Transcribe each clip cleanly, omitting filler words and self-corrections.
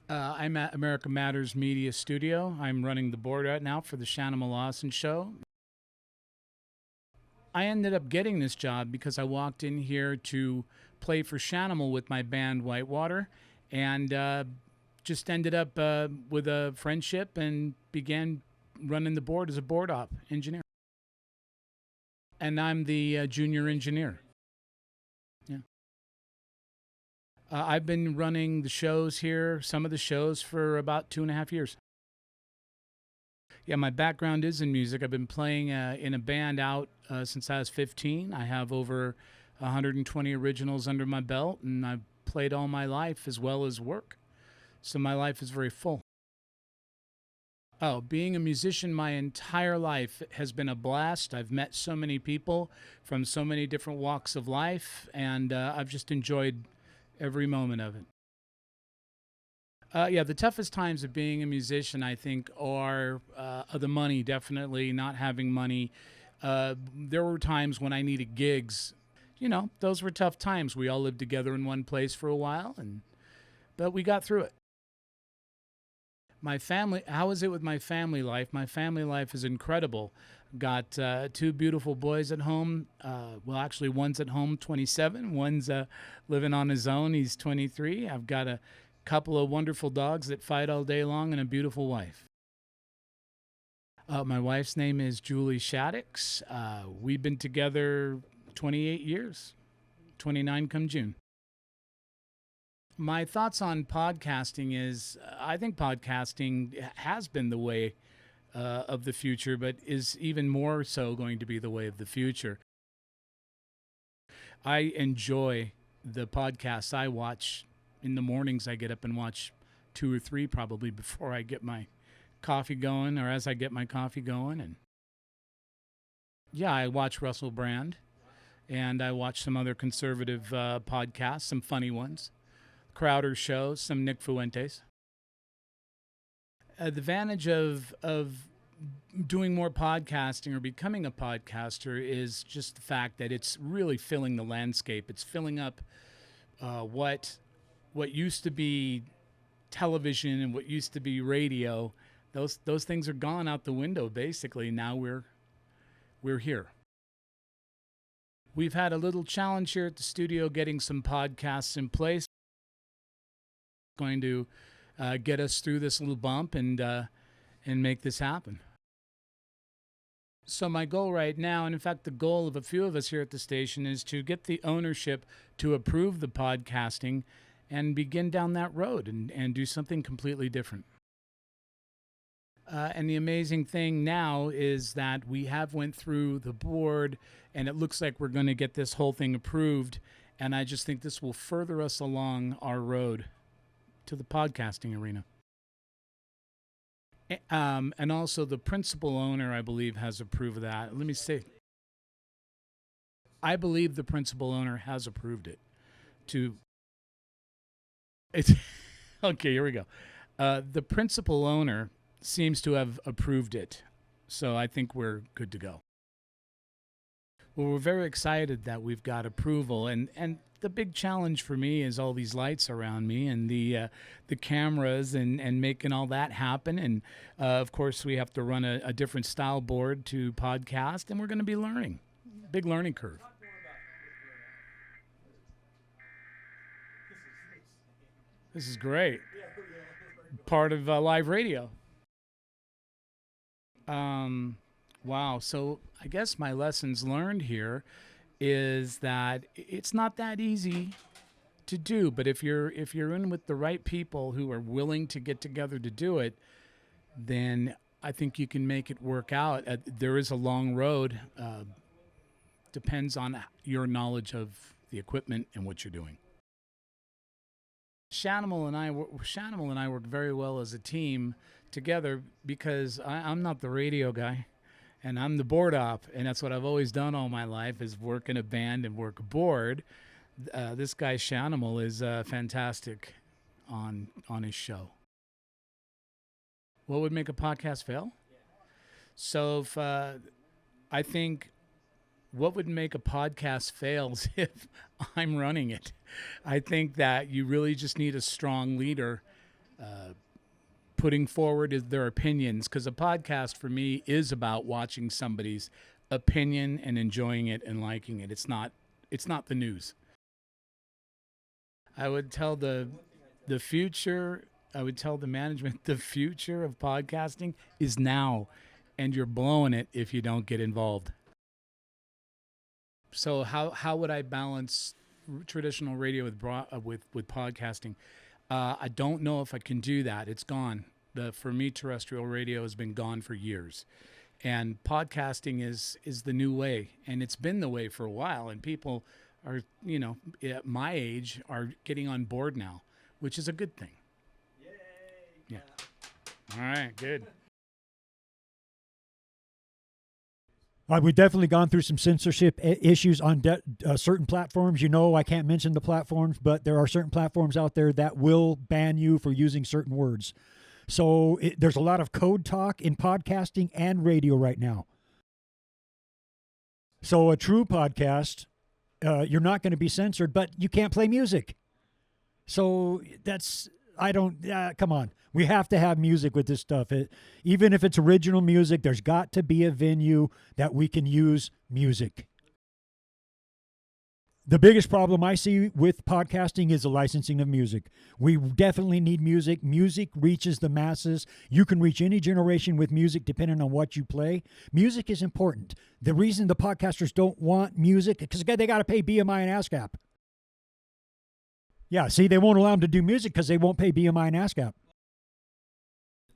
I'm at America Matters Media Studio. I'm running the board right now for the Shannon Lawson Show. I ended up getting this job because I walked in here to play for Shanimal with my band Whitewater, and just ended up with a friendship and began running the board as a board op engineer. And I'm the junior engineer. Yeah. I've been running the shows here, some of the shows, for about 2.5 years. Yeah, my background is in music. I've been playing in a band out since I was 15. I have over 120 originals under my belt, and I've played all my life as well as work. So my life is very full. Oh, being a musician my entire life has been a blast. I've met so many people from so many different walks of life, and I've just enjoyed every moment of it. Yeah, the toughest times of being a musician, I think, are the money, definitely, not having money. There were times when I needed gigs. You know, those were tough times. We all lived together in one place for a while, but we got through it. My family, how is it with my family life? My family life is incredible. Got two beautiful boys at home. Well, actually, one's at home, 27. One's living on his own. He's 23. I've got a couple of wonderful dogs that fight all day long and a beautiful wife. My wife's name is Julie Shaddix. We've been together 28 years, 29 come June. My thoughts on podcasting is I think podcasting has been the way of the future, but is even more so going to be the way of the future. I enjoy the podcasts I watch. In the mornings, I get up and watch 2 or 3 probably before I get my coffee going, or as I get my coffee going. And yeah, I watch Russell Brand, and I watch some other conservative podcasts, some funny ones. Crowder shows, some Nick Fuentes. The advantage of doing more podcasting or becoming a podcaster is just the fact that it's really filling the landscape. It's filling up what used to be television and what used to be radio. Those things are gone out the window, basically. Now we're here. We've had a little challenge here at the studio getting some podcasts in place. Going to get us through this little bump and make this happen. So my goal right now, and in fact the goal of a few of us here at the station, is to get the ownership to approve the podcasting and begin down that road and do something completely different. And the amazing thing now is that we have went through the board, and it looks like we're going to get this whole thing approved. And I just think this will further us along our road to the podcasting arena. And also the principal owner, I believe, has approved of that. Let me see. I believe the principal owner has approved it. It's okay, here we go. The principal owner seems to have approved it. So I think we're good to go. Well, we're very excited that we've got approval, and the big challenge for me is all these lights around me and the cameras and making all that happen. And of course, we have to run a different style board to podcast, and we're going to be learning. Big learning curve. This is great. Part of live radio. Wow. So I guess my lessons learned here is that it's not that easy to do, but if you're in with the right people who are willing to get together to do it, then I think you can make it work out. There is a long road. Depends on your knowledge of the equipment and what you're doing. Shanimal and I work very well as a team together because I'm not the radio guy. And I'm the board op, and that's what I've always done all my life, is work in a band and work a board. This guy Shanimal is fantastic on his show. What would make a podcast fail? So if I think what would make a podcast fail is if I'm running it. I think that you really just need a strong leader putting forward their opinions, because a podcast for me is about watching somebody's opinion and enjoying it and liking it. It's not the news. I would tell the future, I would tell the management the future of podcasting is now, and you're blowing it if you don't get involved. So how would I balance traditional radio with podcasting? I don't know if I can do that. It's gone. For me, terrestrial radio has been gone for years, and podcasting is the new way, and it's been the way for a while. And people are, at my age, are getting on board now, which is a good thing. Yay! Yeah. All right. Good. We've definitely gone through some censorship issues on certain platforms. I can't mention the platforms, but there are certain platforms out there that will ban you for using certain words. So there's a lot of code talk in podcasting and radio right now. So a true podcast, you're not going to be censored, but you can't play music. So come on. We have to have music with this stuff. Even if it's original music, there's got to be a venue that we can use music. The biggest problem I see with podcasting is the licensing of music. We definitely need music. Music reaches the masses. You can reach any generation with music depending on what you play. Music is important. The reason the podcasters don't want music is because they got to pay BMI and ASCAP. Yeah, see, they won't allow them to do music because they won't pay BMI and ASCAP.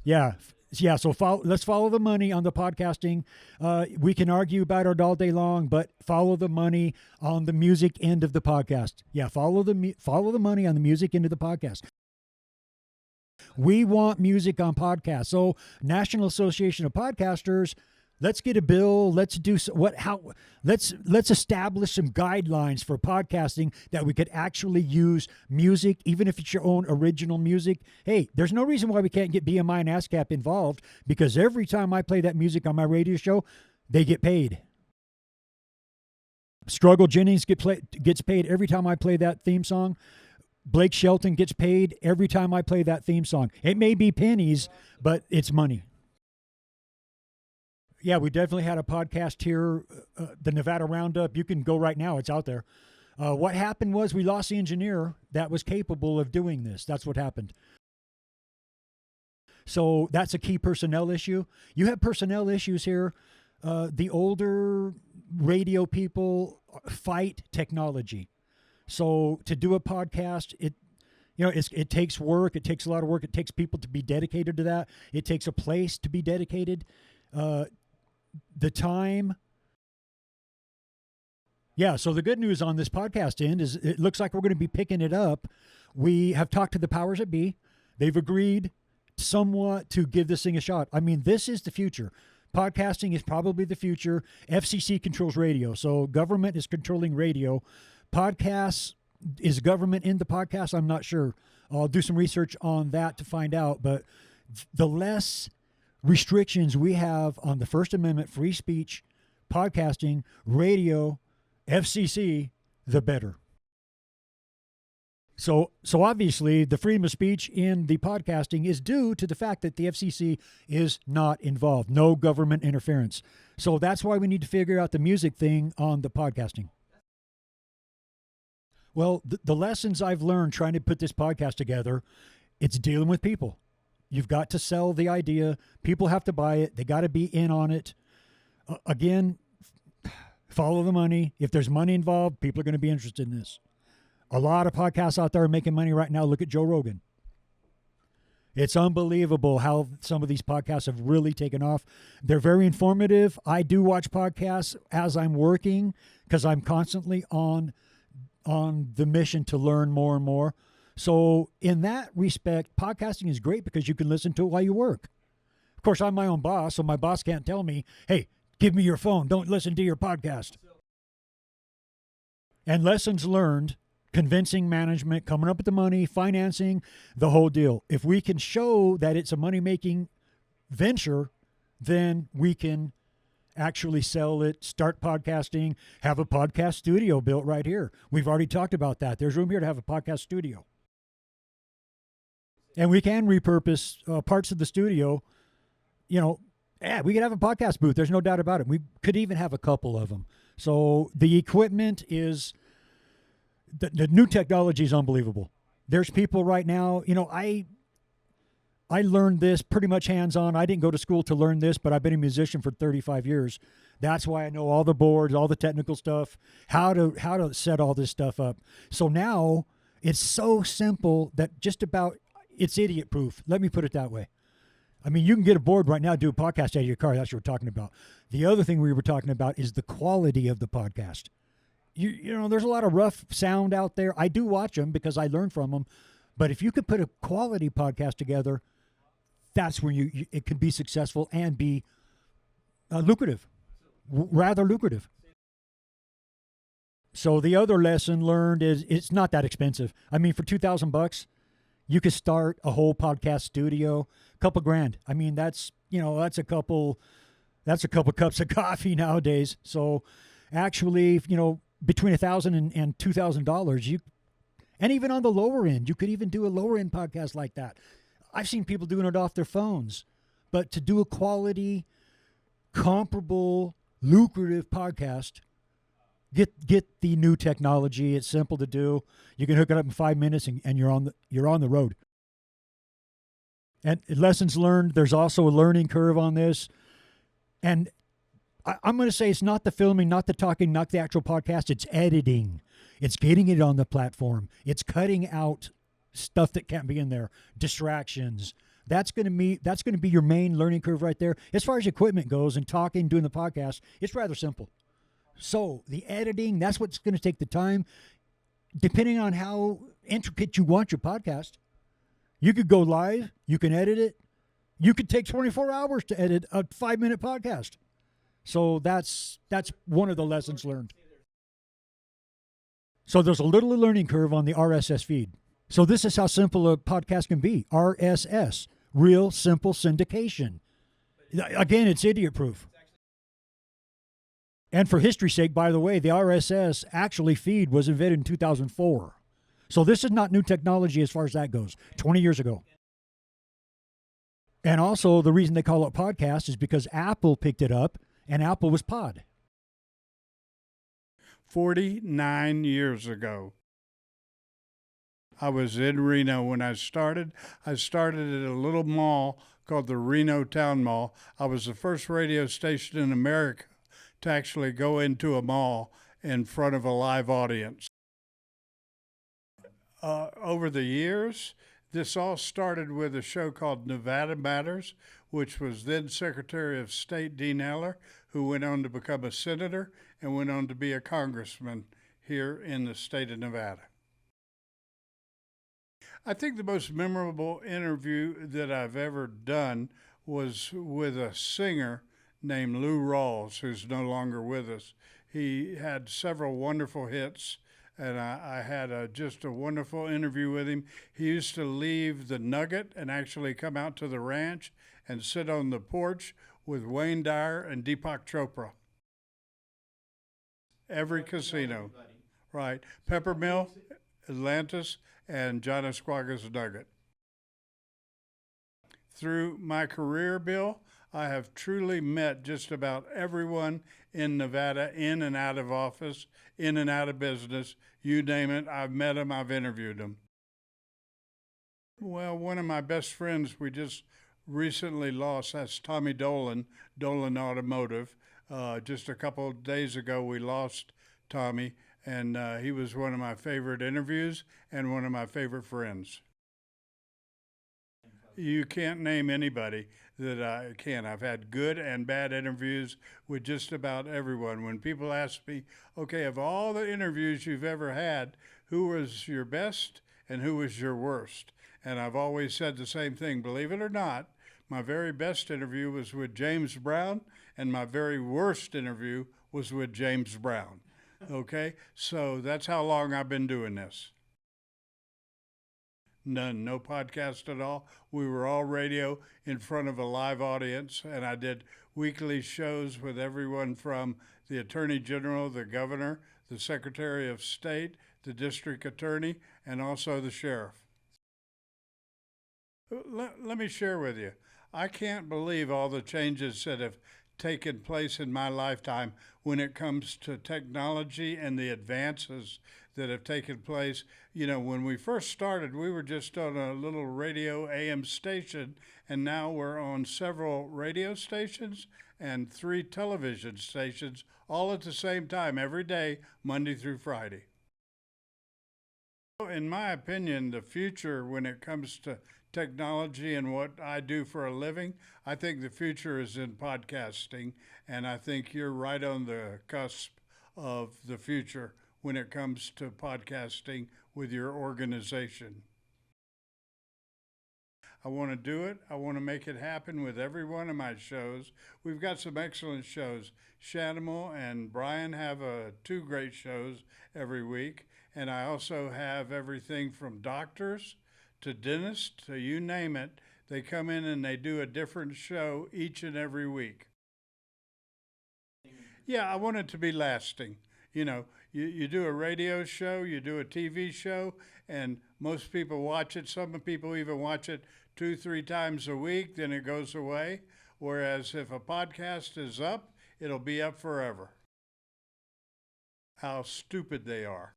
Yeah. So let's follow the money on the podcasting. We can argue about it all day long, but follow the money on the music end of the podcast. Yeah, follow the money on the music end of the podcast. We want music on podcasts. So National Association of Podcasters, let's get a bill. Let's establish some guidelines for podcasting that we could actually use music, even if it's your own original music. Hey, there's no reason why we can't get BMI and ASCAP involved, because every time I play that music on my radio show, they get paid. Struggle Jennings gets paid every time I play that theme song. Blake Shelton gets paid every time I play that theme song. It may be pennies, but it's money. Yeah, we definitely had a podcast here, the Nevada Roundup. You can go right now. It's out there. What happened was we lost the engineer that was capable of doing this. That's what happened. So that's a key personnel issue. You have personnel issues here. The older radio people fight technology. So to do a podcast, it takes work. It takes a lot of work. It takes people to be dedicated to that. It takes a place to be dedicated. The time. Yeah, so the good news on this podcast end is it looks like we're going to be picking it up. We have talked to the powers that be. They've agreed somewhat to give this thing a shot. I mean, this is the future. Podcasting is probably the future. FCC controls radio, so government is controlling radio. Podcasts, is government in the podcast? I'm not sure. I'll do some research on that to find out, but the less restrictions we have on the First Amendment, free speech, podcasting, radio, FCC, the better. So obviously the freedom of speech in the podcasting is due to the fact that the FCC is not involved, no government interference. So that's why we need to figure out the music thing on the podcasting. Well, the lessons I've learned trying to put this podcast together, it's dealing with people. You've got to sell the idea. People have to buy it. They got to be in on it. Again, follow the money. If there's money involved, people are going to be interested in this. A lot of podcasts out there are making money right now. Look at Joe Rogan. It's unbelievable how some of these podcasts have really taken off. They're very informative. I do watch podcasts as I'm working because I'm constantly on the mission to learn more and more. So in that respect, podcasting is great because you can listen to it while you work. Of course, I'm my own boss, so my boss can't tell me, hey, give me your phone. Don't listen to your podcast. And lessons learned, convincing management, coming up with the money, financing, the whole deal. If we can show that it's a money-making venture, then we can actually sell it, start podcasting, have a podcast studio built right here. We've already talked about that. There's room here to have a podcast studio. And we can repurpose parts of the studio. Yeah, we could have a podcast booth. There's no doubt about it. We could even have a couple of them. So the equipment is the new technology is unbelievable. There's people right now. I learned this pretty much hands on. I didn't go to school to learn this, but I've been a musician for 35 years. That's why I know all the boards, all the technical stuff, how to set all this stuff up. So now it's so simple that just about it's idiot proof. Let me put it that way. I mean, you can get a board right now, do a podcast out of your car. That's what we're talking about. The other thing we were talking about is the quality of the podcast. There's a lot of rough sound out there. I do watch them because I learn from them. But if you could put a quality podcast together, that's when it can be successful and be lucrative, rather lucrative. So the other lesson learned is it's not that expensive. I mean, for $2,000, you could start a whole podcast studio, couple grand. I mean, that's a couple cups of coffee nowadays. So actually, between $1,000 and $2,000, and even on the lower end, you could even do a lower end podcast like that. I've seen people doing it off their phones, but to do a quality, comparable, lucrative podcast, get the new technology. It's simple to do. You can hook it up in 5 minutes, and you're on the road. And lessons learned. There's also a learning curve on this, and I'm going to say it's not the filming, not the talking, not the actual podcast. It's editing. It's getting it on the platform. It's cutting out stuff that can't be in there, distractions. That's going to be your main learning curve right there. As far as equipment goes and talking, doing the podcast, it's rather simple. So the editing, that's what's going to take the time. Depending on how intricate you want your podcast, you could go live, you can edit it. You could take 24 hours to edit a 5-minute podcast. So that's one of the lessons learned. So there's a little learning curve on the RSS feed. So this is how simple a podcast can be. RSS, real simple syndication. Again, it's idiot proof. And for history's sake, by the way, the RSS actually feed was invented in 2004. So this is not new technology as far as that goes, 20 years ago. And also the reason they call it podcast is because Apple picked it up and Apple was pod. 49 years ago. I was in Reno when I started. I started at a little mall called the Reno Town Mall. I was the first radio station in America to actually go into a mall in front of a live audience. Over the years, this all started with a show called Nevada Matters, which was then Secretary of State Dean Eller, who went on to become a senator and went on to be a congressman here in the state of Nevada. I think the most memorable interview that I've ever done was with a singer named Lou Rawls, who's no longer with us. He had several wonderful hits, and I had just a wonderful interview with him. He used to leave the Nugget and actually come out to the ranch and sit on the porch with Wayne Dyer and Deepak Chopra. Every casino. Right. Peppermill, Atlantis, and John Esquaga's Nugget. Through my career, Bill, I have truly met just about everyone in Nevada, in and out of office, in and out of business. You name it, I've met them, I've interviewed them. Well, one of my best friends we just recently lost, that's Tommy Dolan, Dolan Automotive. Just a couple of days ago, we lost Tommy, and he was one of my favorite interviews and one of my favorite friends. You can't name anybody that I can. I've had good and bad interviews with just about everyone. When people ask me, okay, of all the interviews you've ever had, who was your best and who was your worst? And I've always said the same thing. Believe it or not, my very best interview was with James Brown, and my very worst interview was with James Brown. Okay? So that's how long I've been doing this. None, no podcast at all. We were all radio in front of a live audience, and I did weekly shows with everyone from the Attorney General, the Governor, the Secretary of State, the District Attorney, and also the Sheriff. Let me share with you. I can't believe all the changes that have taken place in my lifetime when it comes to technology and the advances that have taken place. You know, when we first started, we were just on a little radio AM station, and now we're on several radio stations and 3 television stations all at the same time every day, Monday through Friday. In my opinion, the future when it comes to technology and what I do for a living, I think the future is in podcasting, and I think you're right on the cusp of the future when it comes to podcasting with your organization. I want to do it. I want to make it happen with every one of my shows. We've got some excellent shows. Shanimal and Brian have 2 great shows every week. And I also have everything from doctors to dentists to you name it. They come in and they do a different show each and every week. Yeah, I want it to be lasting. You know, you do a radio show, you do a TV show, and most people watch it. Some people even watch it 2, 3 times a week, then it goes away. Whereas if a podcast is up, it'll be up forever. How stupid they are.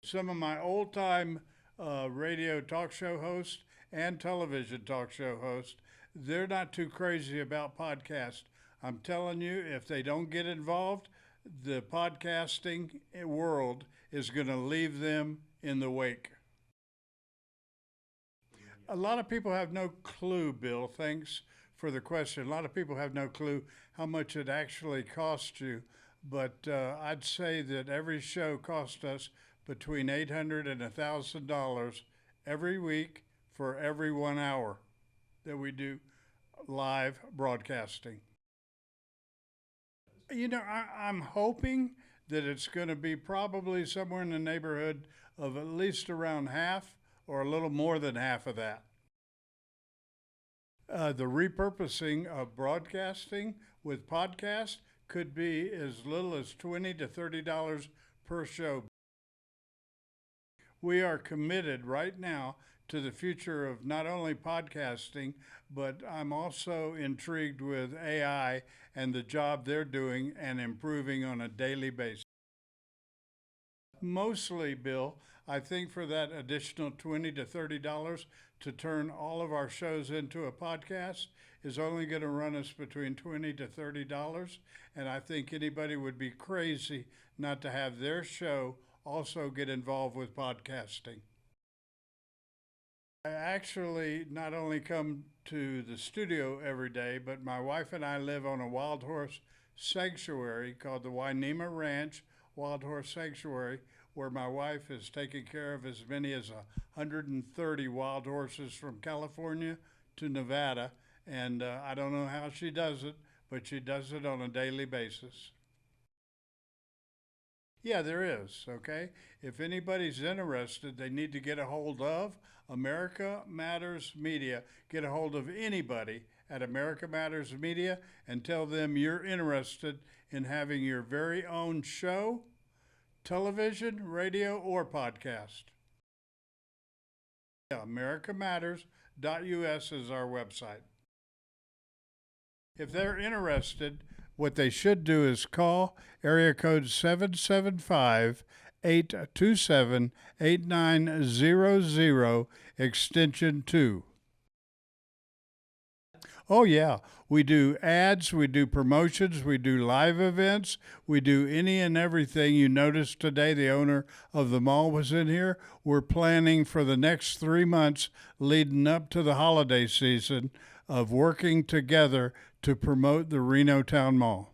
Some of my old-time radio talk show hosts and television talk show hosts, they're not too crazy about podcasts. I'm telling you, if they don't get involved, the podcasting world is going to leave them in the wake. A lot of people have no clue, Bill. Thanks for the question. A lot of people have no clue how much it actually costs you. But I'd say that every show costs us between $800 and $1,000 every week for every 1 hour that we do live broadcasting. You know, I'm hoping that it's going to be probably somewhere in the neighborhood of at least around half or a little more than half of that. The repurposing of broadcasting with podcasts could be as little as $20 to $30 per show. We are committed right now to the future of not only podcasting, but I'm also intrigued with AI and the job they're doing and improving on a daily basis. Mostly, Bill, I think for that additional $20 to $30 to turn all of our shows into a podcast is only going to run us between $20 to $30, and I think anybody would be crazy not to have their show also get involved with podcasting. I actually not only come to the studio every day, but my wife and I live on a wild horse sanctuary called the Wainema Ranch Wild Horse Sanctuary, where my wife is taking care of as many as 130 wild horses from California to Nevada. And I don't know how she does it, but she does it on a daily basis. Yeah, there is, okay? If anybody's interested, they need to get a hold of America Matters Media. Get a hold of anybody at America Matters Media and tell them you're interested in having your very own show, television, radio, or podcast. Yeah, americamatters.us is our website. If they're interested, what they should do is call area code 775-827-8900, extension 2. Oh, yeah. We do ads, we do promotions, we do live events, we do any and everything. You noticed today the owner of the mall was in here. We're planning for the next 3 months leading up to the holiday season of working together to promote the Reno Town Mall.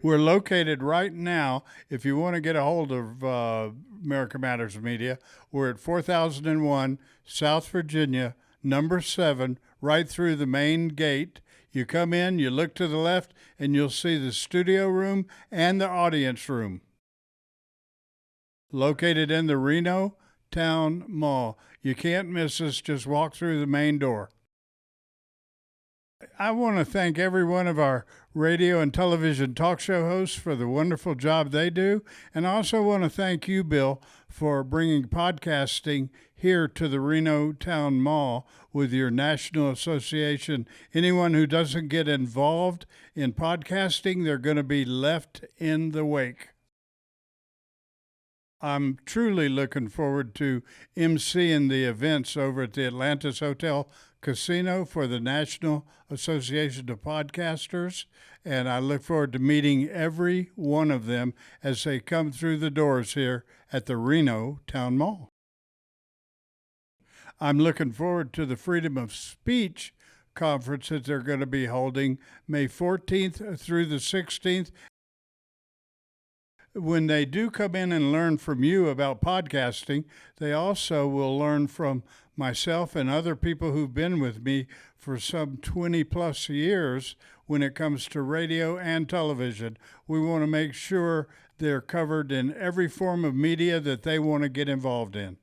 We're located right now, if you want to get a hold of America Matters Media, we're at 4001 South Virginia, number 7, right through the main gate. You come in, you look to the left, and you'll see the studio room and the audience room. Located in the Reno Town Mall. You can't miss us. Just walk through the main door. I want to thank every one of our radio and television talk show hosts for the wonderful job they do. And I also want to thank you, Bill, for bringing podcasting here to the Reno Town Mall with your National Association. Anyone who doesn't get involved in podcasting, they're going to be left in the wake. I'm truly looking forward to emceeing the events over at the Atlantis Hotel Casino for the National Association of Podcasters, and I look forward to meeting every one of them as they come through the doors here at the Reno Town Mall. I'm looking forward to the Freedom of Speech conference that they're going to be holding May 14th through the 16th. When they do come in and learn from you about podcasting, they also will learn from myself and other people who've been with me for some 20 plus years when it comes to radio and television. We want to make sure they're covered in every form of media that they want to get involved in.